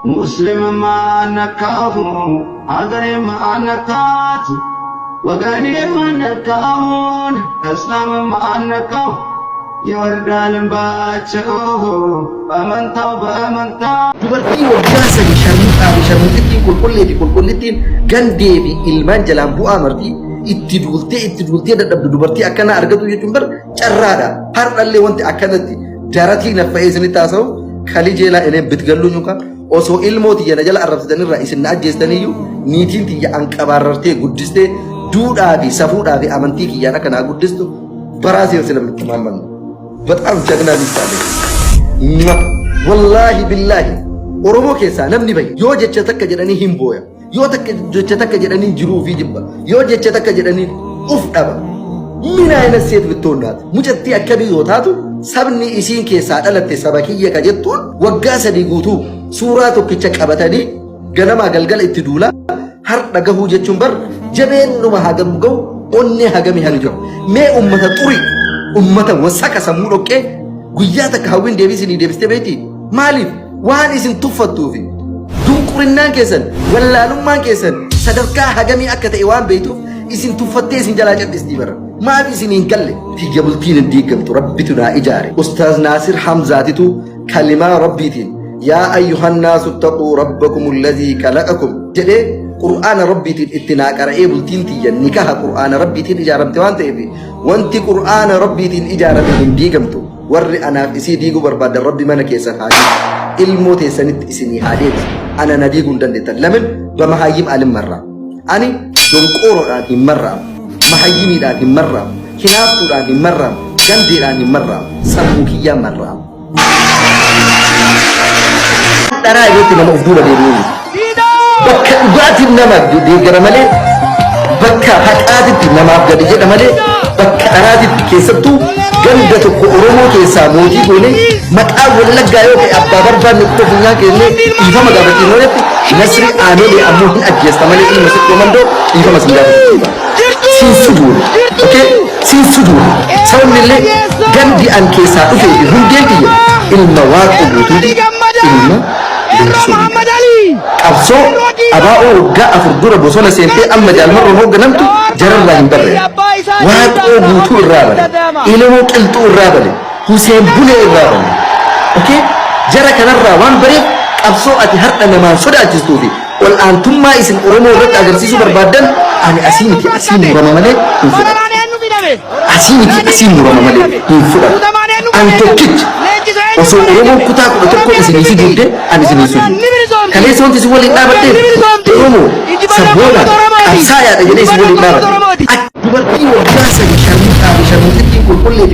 مسلم ما نكاه أغر ما نكات وغني ما نكاون اسلام ما نكاه يوردان باچو بامنتا dubartii waggaa sadi sharmuuxittiin qulqulleettiin gandee fi ilmaan jalaan bu'aa martii itti duultee dadhabdu dubartii akkana argatu jechuun bar carraadha. Hardhallee wanti akkanatti jaratii naffa'ee isinitti haasa'u kalii jeelaa eneen bitgalluu yookaan osoo ilmooti yana jala arrabsitanirraa isin na ajjeestaniyyuu niitiin tiyya anqabaarrartee guddistee duudhaa fi safuudhaa fi amantii kiyyaan akka naa guddistu baraasee sila mitti maammannu. በጣም ጀግና ሊሳለ والله بالله ኦሮሞ keessa namni bay yoo jecha takka jedhanii hin booya yoo jecha takka jedhanii jiruu fi jibba yoo jecha takka jedhanii uf dhaba min ayna seet bittoonnaat mucatti akkamii yoo taatu sabni isiin keessaa dhalatte saba kiyya ka jettuun waggaa sadii guutuu suuraa tokkicha qabatanii ganama galgala itti duula har dhagahuu jechuun bar jabeennuma hagam ga'u onne hagami hanu jiru mee ummata xuri ummata wasaka sammuu dhoqqee guyyaa takka hawwiin deebisanii deebistee beekti maaliif waan isin tuffattuufi dunqurinnaan keessan wallaalummaan keessan sadarkaa hagamii akka ta'e waan beektuuf isin tuffattee isin jalaa cadhistii bara maaf isin hin galle tiyya bultiin hin diigamtu rabbitu naa ijaare ustaaz naasir hamzaatitu kalimaa rabbiitiin yaa ayyuhan naasu ittaquu rabbakum alladhii khalaqakum jedhee qur'aana rabbiitiin itti naa qara'ee bultiin tiyya nikaha qur'aana rabbiitiin ijaaramte waan ta'eef wanti qur'aana rabbiitiin ijaarame hin diigamtu warri anaaf isii diiguu barbaadan rabbi mana keessan haa diigu ilmoo teessanitti isinii haa deebisu ana na diiguu hin dandeettan lamin bamahayyim alim marraa ani donqooroodhaan hin marraamu mahayyimiidhaan hin marraamu hinaaftuudhaan hin marraamu gandeedhaan hin marraamu sammuu kiyyaan marraamu dharaa irratti nama of duuba deebi'uuni bakka dhugaatiin nama deeggara malee bakka haqaatitti namaaf gadi jedha malee bakka dharaatitti keessattuu ganda tokko Oromoo keessaa mootii goone maqaa wallaggaa yoo ta'e abbaa barbaanne kutaa funyaa kennee dhiifama gaafatiin ooletti nasri aanoolee ammoo hin ajjeesta malee ilma siqqoo mandoo dhiifama sin gaafatu siin suduudha okay siin suduudha sababni illee gandi an keessaa dhufee fi hundeen kiyya ilma waaqa guutuuti ilma qabsoo abaa'oo waggaa afur dura bosona seentee amma jaalmarroon hoogganamtu jararraa hin barre waaqoo guutuu irraa bale ilmoo qilxuu irraa bale Huseen Bulee irraa bale okay jara kanarraa waan bareef qabsoo ati har'a namaan sodaachistuu fi ol aantummaa isin Oromoo irratti agarsiisuu barbaaddan ani asii miti asii murama malee hin fudhatu asii miti asii murama malee hin fudhatu ani tokkichi osoo Oromoon kutaa 11 isinii fidde ani isinii fidde kaleessa wanti isin waliin dhaabadde Oromoo sabboona qabsaayaadha jedhee isin waliin dhaabadde dubartii waggaa sadi sharmuuxittiin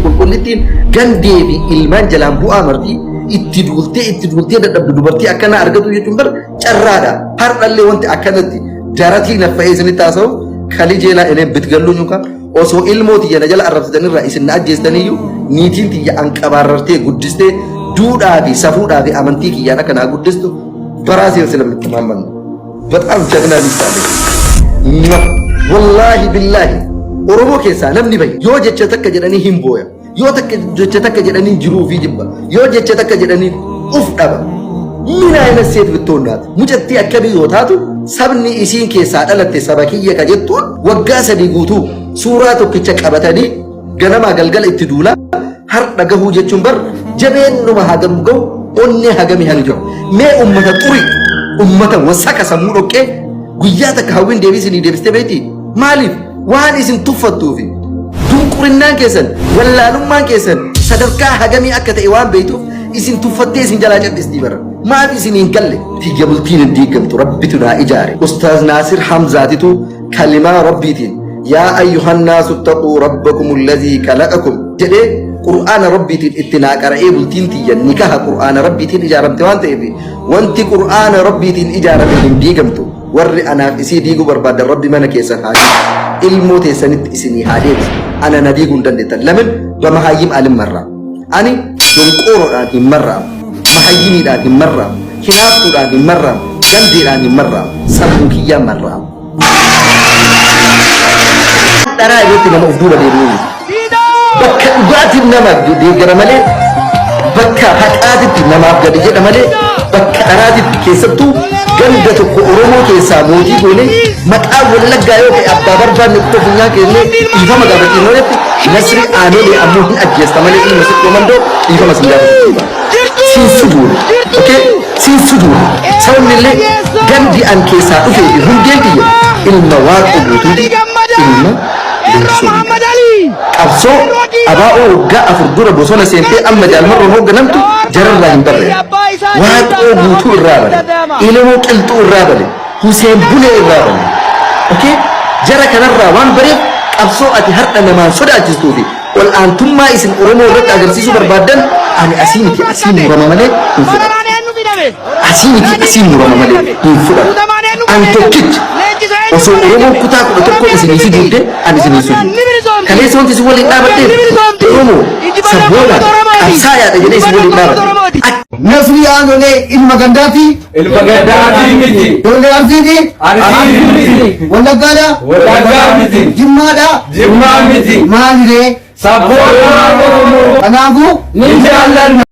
qulqulleettiin gandee fi ilmaan jalaan bu'aa martii itti duultee dadhabdu dubartii akkana argatu jechuun bar carraadha. Hardhallee wanti akkanatti jaratii naffa'ee isinitti haasa'u kalii jeelaa eneen bitgalluu yookaan osoo ilmooti yana jala arrabsitanirraa isin na ajjeestaniyyuu niitiin tiyya anqabaarrartee guddistee duudhaa fi safuudhaa fi amantii kiyyaan akka naa guddistu baraasee sila mitti maammannu. Bataam jagnaa lisaale. Wallaahi billaahi Oromoo keessaa namni bayi yoo jecha takka jedhanii hin booya yoo jecha takka jedhanii jiruu fi jibba yoo jecha takka jedhanii uf dhaba min ayna seet bittoonnaat mucatti akkamii yoo taatu sabni isiin keessaa dhalatte saba kiyya ka jettuun waggaa sadii guutuu suuraa tokkicha qabatanii ganama galgala itti duula har dhagahuu jechuun bar jabeennuma hagam ga'u onne hagami hanu jiru mee ummata xuri ummata wasaka sammuu dhoqqee guyyaa takka hawwiin deebisanii deebistee beekti maaliif waan isin tuffattuufi dunqurinnaan keessan wallaalummaan keessan sadarkaa hagamii akka ta'e waan beektuuf isin tuffattee isin jalaa cadhistii bara maaf isin hin galle tiyya bultiin hin diigamtu rabbitu naa ijaare ustaaz naasir hamzaatitu kalimaa rabbiitiin yaa ayyuhan naasu ittaquu rabbakum alladhii khalaqakum jedhee qur'aana rabbiitiin itti naa qara'ee bultiin tiyya nikaha qur'aana rabbiitiin ijaaramte waan ta'eef wanti qur'aana rabbiitiin ijaarame hin diigamtu warri anaaf isii diiguu barbaadan rabbi mana keessan haa diigu ilmoo teessanitti isinii haa deebisu ana na diiguu hin dandeettan lamin bamahayyim alim marraa ani donqooroodhaan hin marraamu mahayyimiidhaan hin marraamu hinaaftuudhaan hin marraamu gandeedhaan hin marraamu sammuu kiyyaan marraamu dharaa irratti nama of duuba deebi'uuni bakka dhugaatiin nama deeggara malee bakka haqaatitti namaaf gadi jedha malee bakka araatitti keessattuu ganda tokko Oromoo keessaa mootii goone maqaa Wallaggaa yoo ta'e abbaa barbaanne kutaa funyaa kennee dhiifama gaafatiin hojjetti Nasri Aanoolee ammoo hin ajjeesta malee ilma siqqoo mandoo dhiifama sin gaafatu. Siin sujuudha. Okay? Siin sujuudha. Sababni illee gandi an keessaa dhufee hundeen kiyya ilma waaqa guutuuti ilma qabsoo abaa'oo waggaa afur dura bosona seentee amma jaalmarroon hoogganamtu jararraa hin barre waaqoo guutuu irraa bale ilmoo qilxuu irraa bale Huseen Bulee irraa bale okay jara kanarraa waan bareef qabsoo ati har'a namaan sodaachistu fi ol aantummaa isin Oromoo irratti agarsiisuu barbaaddan ani asii miti asii murama malee hin fudhatu asii miti asii murama malee hin fudhatu an tokkichi osoo Oromoo kutaa kudha tokko isinii fiduudde ani isinii fidu kaleessa wanti isin waliin dhaabaddeef Oromoo sabboona qabsaayaadha jedhee isin waliin dhaabadde. Nasri Aanoolee ilma gandaati miti Doolee Arsiiti Wallaggaadha Jimmaadha maaliree sabboona kanaafuu ni jaallanna.